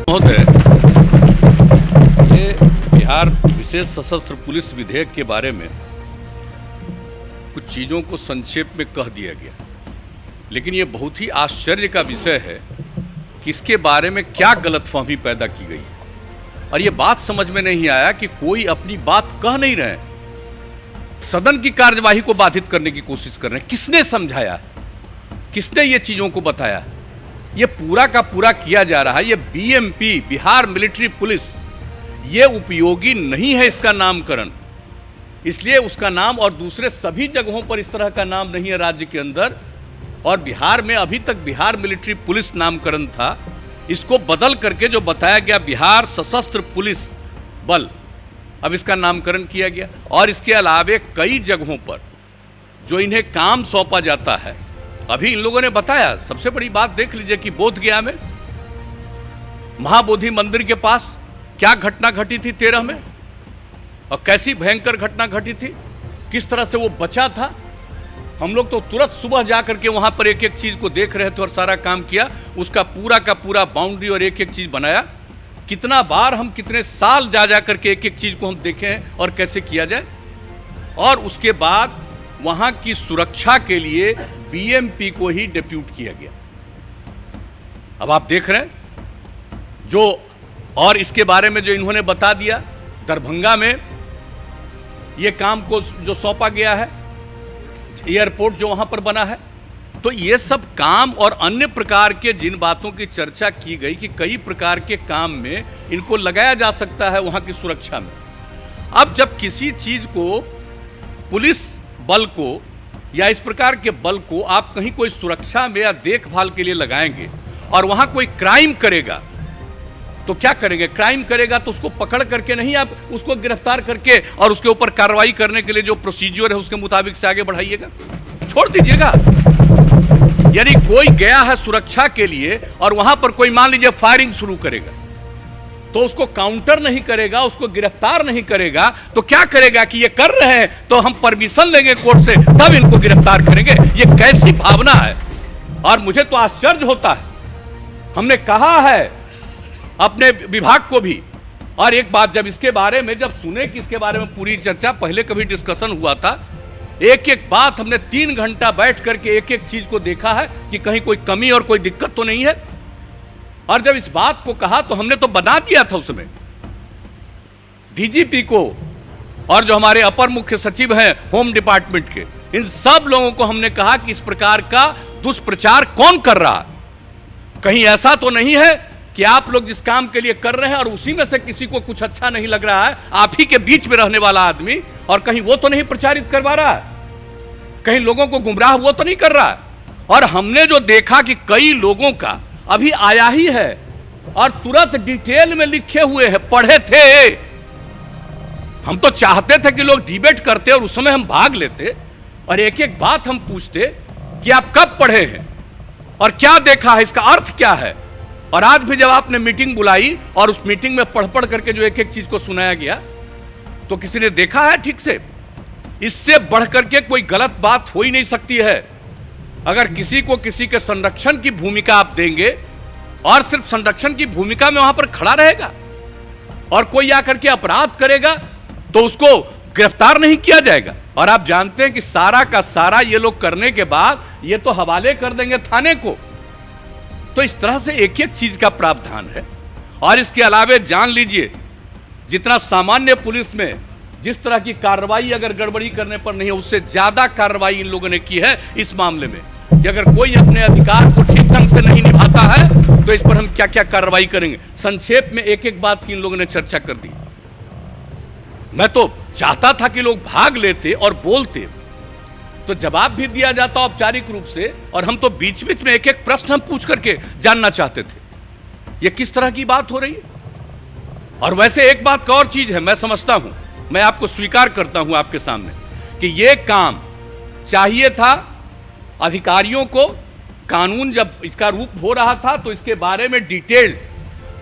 महोदय, ये बिहार विशेष सशस्त्र पुलिस विधेयक के बारे में कुछ चीज़ों को संक्षेप में कह दिया गया, लेकिन ये बहुत ही आश्चर्य का विषय है कि इसके बारे में क्या गलतफहमी पैदा की गई है। और ये बात समझ में नहीं आया कि कोई अपनी बात कह नहीं रहे, सदन की कार्यवाही को बाधित करने की कोशिश कर रहे हैं। किसने समझाया, किसने ये चीज़ों को बताया? ये पूरा का पूरा किया जा रहा है। ये बीएमपी, बिहार मिलिट्री पुलिस, ये उपयोगी नहीं है इसका नामकरण, इसलिए उसका नाम और दूसरे सभी जगहों पर इस तरह का नाम नहीं है राज्य के अंदर। और बिहार में अभी तक बिहार मिलिट्री पुलिस नामकरण था, इसको बदल करके जो बताया गया बिहार सशस्त्र पुलिस बल, अब इसका नामकरण किया गया। और इसके अलावे कई जगहों पर जो इन्हें काम सौंपा जाता है, अभी इन लोगों ने बताया। सबसे बड़ी बात देख लीजिए कि बोधगया में महाबोधि मंदिर के पास क्या घटना घटी थी 13 में, और कैसी भयंकर घटना घटी थी, किस तरह से वो बचा था। हम लोग तो तुरंत सुबह जाकर के वहां पर एक एक चीज को देख रहे थे और सारा काम किया, उसका पूरा का पूरा बाउंड्री और एक एक चीज बनाया। कितना बार हम कितने साल जा करके एक एक चीज को हम देखे हैं और कैसे किया जाए। और उसके बाद वहां की सुरक्षा के लिए बीएमपी को ही डिप्यूट किया गया। अब आप देख रहे हैं जो, और इसके बारे में जो इन्होंने बता दिया, दरभंगा में ये काम को जो सौंपा गया है, एयरपोर्ट जो वहां पर बना है, तो ये सब काम और अन्य प्रकार के जिन बातों की चर्चा की गई कि कई प्रकार के काम में इनको लगाया जा सकता है वहां की सुरक्षा में। अब जब किसी चीज को, पुलिस बल को या इस प्रकार के बल को आप कहीं कोई सुरक्षा में या देखभाल के लिए लगाएंगे और वहां कोई क्राइम करेगा तो क्या करेंगे? क्राइम करेगा तो उसको पकड़ करके नहीं, आप उसको गिरफ्तार करके और उसके ऊपर कार्रवाई करने के लिए जो प्रोसीजर है उसके मुताबिक से आगे बढ़ाइएगा, छोड़ दीजिएगा। यानी कोई गया है सुरक्षा के लिए और वहां पर कोई मान लीजिए फायरिंग शुरू करेगा, तो उसको काउंटर नहीं करेगा, उसको गिरफ्तार नहीं करेगा, तो क्या करेगा कि ये कर रहे हैं तो हम परमिशन लेंगे कोर्ट से, तब इनको गिरफ्तार करेंगे। ये कैसी भावना है? और मुझे तो आश्चर्य होता है। हमने कहा है अपने विभाग को भी, और एक बात जब इसके बारे में जब सुने कि इसके बारे में पूरी चर्चा, पहले कभी डिस्कशन हुआ था, एक एक बात हमने 3 घंटा बैठ करके एक एक चीज को देखा है कि कहीं कोई कमी और कोई दिक्कत तो नहीं है। और जब इस बात को कहा तो हमने तो बना दिया था उसमें डीजीपी को और जो हमारे अपर मुख्य सचिव हैं होम डिपार्टमेंट के, इन सब लोगों को हमने कहा कि इस प्रकार का दुष्प्रचार कौन कर रहा है। कहीं ऐसा तो नहीं है कि आप लोग जिस काम के लिए कर रहे हैं और उसी में से किसी को कुछ अच्छा नहीं लग रहा है, आप ही के बीच में रहने वाला आदमी, और कहीं वो तो नहीं प्रचारित करवा रहा है, कहीं लोगों को गुमराह वो तो नहीं कर रहा है। और हमने जो देखा कि कई लोगों का अभी आया ही है और तुरंत डिटेल में लिखे हुए हैं, पढ़े थे। हम तो चाहते थे कि लोग डिबेट करते और उस समय हम भाग लेते और एक एक बात हम पूछते कि आप कब पढ़े हैं और क्या देखा है, इसका अर्थ क्या है। और आज भी जब आपने मीटिंग बुलाई और उस मीटिंग में पढ़ पढ़ करके जो एक एक चीज को सुनाया गया, तो किसी ने देखा है ठीक से? इससे बढ़ करके कोई गलत बात हो ही नहीं सकती है। अगर किसी को किसी के संरक्षण की भूमिका आप देंगे और सिर्फ संरक्षण की भूमिका में वहां पर खड़ा रहेगा और कोई आकर के अपराध करेगा तो उसको गिरफ्तार नहीं किया जाएगा। और आप जानते हैं कि सारा का सारा ये लोग करने के बाद ये तो हवाले कर देंगे थाने को। तो इस तरह से एक एक चीज का प्रावधान है। और इसके अलावे जान लीजिए, जितना सामान्य पुलिस में जिस तरह की कार्रवाई अगर गड़बड़ी करने पर नहीं है, उससे ज्यादा कार्रवाई इन लोगों ने की है इस मामले में कि अगर कोई अपने अधिकार को ठीक ढंग से नहीं निभाता है तो इस पर हम क्या क्या कार्रवाई करेंगे। संक्षेप में एक एक बात की इन लोगों ने चर्चा कर दी। मैं तो चाहता था कि लोग भाग लेते और बोलते, तो जवाब भी दिया जाता औपचारिक रूप से, और हम तो बीच बीच में एक एक प्रश्न हम पूछ करके जानना चाहते थे ये किस तरह की बात हो रही है। और वैसे एक बात का और चीज है, मैं समझता हूं, मैं आपको स्वीकार करता हूं आपके सामने कि यह काम चाहिए था अधिकारियों को। कानून जब इसका रूप हो रहा था तो इसके बारे में डिटेल्ड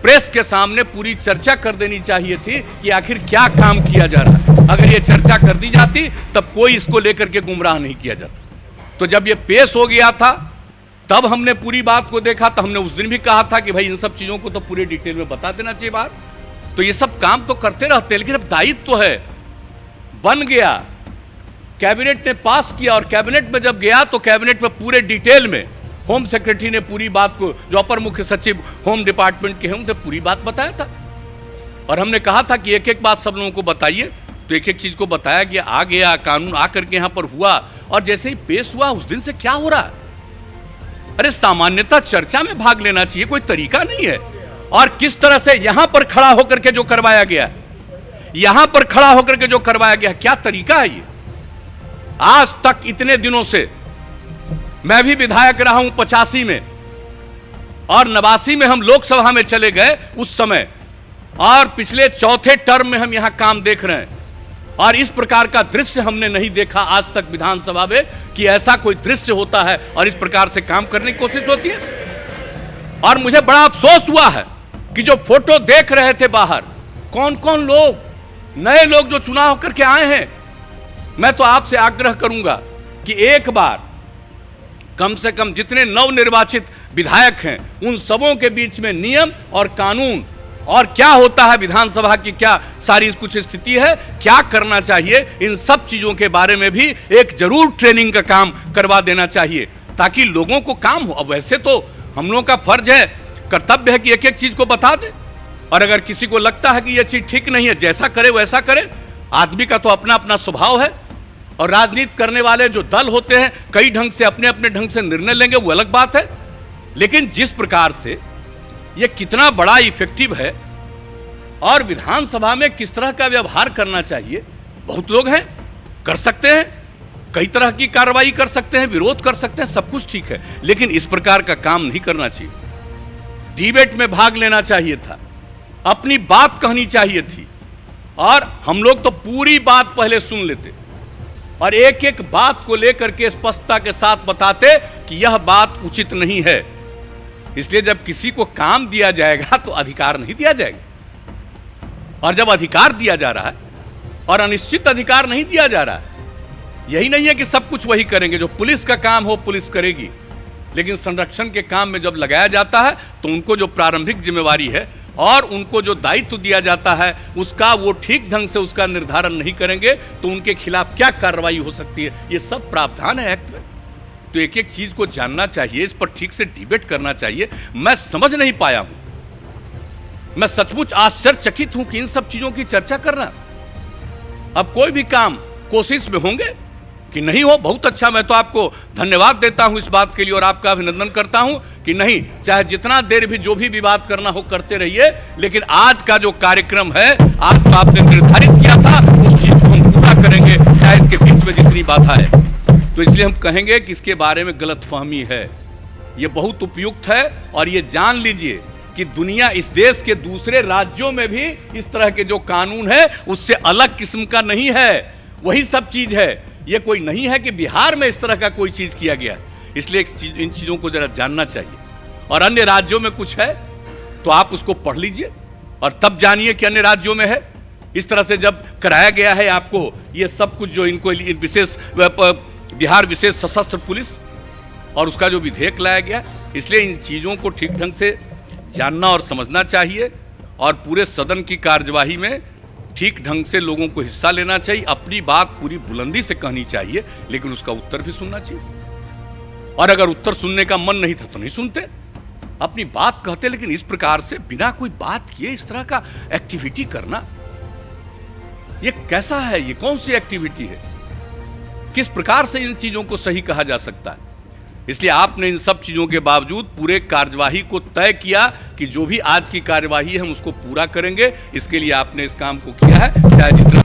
प्रेस के सामने पूरी चर्चा कर देनी चाहिए थी कि आखिर क्या काम किया जा रहा है। अगर ये चर्चा कर दी जाती तब कोई इसको लेकर के गुमराह नहीं किया जाता। तो जब ये पेश हो गया था तब हमने पूरी बात को देखा, तो हमने उस दिन भी कहा था कि भाई इन सब चीजों को तो पूरे डिटेल में बता देना चाहिए बात। तो ये सब काम तो करते रहते हैं, लेकिन अब दायित्व तो है, बन गया, कैबिनेट ने पास किया, और कैबिनेट में जब गया तो कैबिनेट में पूरे डिटेल में होम सेक्रेटरी ने पूरी बात को, जो अपर मुख्य सचिव होम डिपार्टमेंट के हैं, उनसे पूरी बात बताया था। और हमने कहा था कि एक एक बात सब लोगों को बताइए, तो एक एक चीज को बताया गया, आ गया कानून आकर के यहां पर हुआ, और जैसे ही पेश हुआ उस दिन से क्या हो रहा है? अरे सामान्यतः चर्चा में भाग लेना चाहिए, कोई तरीका नहीं है। और किस तरह से यहां पर खड़ा होकर के जो करवाया गया, यहां पर खड़ा होकर के जो करवाया गया, क्या तरीका है ये? आज तक इतने दिनों से मैं भी विधायक रहा हूं 85 में, और 89 में हम लोकसभा में चले गए उस समय, और पिछले चौथे टर्म में हम यहां काम देख रहे हैं, और इस प्रकार का दृश्य हमने नहीं देखा आज तक विधानसभा में कि ऐसा कोई दृश्य होता है और इस प्रकार से काम करने की कोशिश होती है। और मुझे बड़ा अफसोस हुआ है कि जो फोटो देख रहे थे बाहर, कौन कौन लोग, नए लोग जो चुनाव करके आए हैं, मैं तो आपसे आग्रह करूंगा कि एक बार कम से कम जितने नवनिर्वाचित विधायक हैं उन सबों के बीच में नियम और कानून और क्या होता है विधानसभा की, क्या सारी कुछ स्थिति है, क्या करना चाहिए, इन सब चीजों के बारे में भी एक जरूर ट्रेनिंग का काम करवा देना चाहिए, ताकि लोगों को काम हो। अब वैसे तो हम लोगों का फर्ज है, कर्तव्य है कि एक एक चीज को बता दे, और अगर किसी को लगता है कि यह चीज ठीक नहीं है, जैसा करे वैसा करे। आदमी का तो अपना अपना स्वभाव है, और राजनीति करने वाले जो दल होते हैं कई ढंग से अपने अपने ढंग से निर्णय लेंगे, वो अलग बात है। लेकिन जिस प्रकार से ये कितना बड़ा इफेक्टिव है, और विधानसभा में किस तरह का व्यवहार करना चाहिए, बहुत लोग हैं, कर सकते हैं, कई तरह की कार्रवाई कर सकते हैं, विरोध कर सकते हैं, सब कुछ ठीक है, लेकिन इस प्रकार का काम नहीं करना चाहिए। डिबेट में भाग लेना चाहिए था, अपनी बात कहनी चाहिए थी, और हम लोग तो पूरी बात पहले सुन लेते और एक एक बात को लेकर के स्पष्टता के साथ बताते कि यह बात उचित नहीं है। इसलिए जब किसी को काम दिया जाएगा तो अधिकार नहीं दिया जाएगा, और जब अधिकार दिया जा रहा है और अनिश्चित अधिकार नहीं दिया जा रहा है, यही नहीं है कि सब कुछ वही करेंगे, जो पुलिस का काम हो पुलिस करेगी, लेकिन संरक्षण के काम में जब लगाया जाता है तो उनको जो प्रारंभिक जिम्मेवारी है और उनको जो दायित्व दिया जाता है उसका वो ठीक ढंग से उसका निर्धारण नहीं करेंगे तो उनके खिलाफ क्या कार्रवाई हो सकती है, ये सब प्रावधान है एक्ट में। तो एक एक चीज को जानना चाहिए, इस पर ठीक से डिबेट करना चाहिए। मैं समझ नहीं पाया हूं, मैं सचमुच आश्चर्यचकित हूं कि इन सब चीजों की चर्चा करना। अब कोई भी काम कोशिश में होंगे कि नहीं हो, बहुत अच्छा, मैं तो आपको धन्यवाद देता हूं इस बात के लिए और आपका अभिनंदन करता हूं कि नहीं, चाहे जितना देर भी जो भी विवाद करना हो करते रहिए, लेकिन आज का जो कार्यक्रम है, आज तो आपने निर्धारित किया था, उस चीज को हम पूरा करेंगे, चाहे इसके बीच में जितनी बाधा है। तो इसलिए हम कहेंगे कि इसके बारे में गलतफहमी है, ये बहुत उपयुक्त है, और ये जान लीजिए कि दुनिया, इस देश के दूसरे राज्यों में भी इस तरह के जो कानून है उससे अलग किस्म का नहीं है, वही सब चीज है। ये कोई नहीं है कि बिहार में इस तरह का कोई चीज किया गया है। इसलिए इन चीजों को जरा जानना चाहिए, और अन्य राज्यों में कुछ है तो आप उसको पढ़ लीजिए और तब जानिए कि अन्य राज्यों में है। इस तरह से जब कराया गया है आपको ये सब कुछ, जो इनको विशेष बिहार विशेष सशस्त्र पुलिस और उसका जो विधेयक लाया गया, इसलिए इन चीजों को ठीक ढंग से जानना और समझना चाहिए, और पूरे सदन की कार्यवाही में ठीक ढंग से लोगों को हिस्सा लेना चाहिए, अपनी बात पूरी बुलंदी से कहनी चाहिए, लेकिन उसका उत्तर भी सुनना चाहिए। और अगर उत्तर सुनने का मन नहीं था तो नहीं सुनते, अपनी बात कहते, लेकिन इस प्रकार से बिना कोई बात किए इस तरह का एक्टिविटी करना, ये कैसा है, ये कौन सी एक्टिविटी है, किस प्रकार से इन चीजों को सही कहा जा सकता है? इसलिए आपने इन सब चीजों के बावजूद पूरे कार्यवाही को तय किया कि जो भी आज की कार्यवाही है हम उसको पूरा करेंगे। इसके लिए आपने इस काम को किया है, चाहे जितना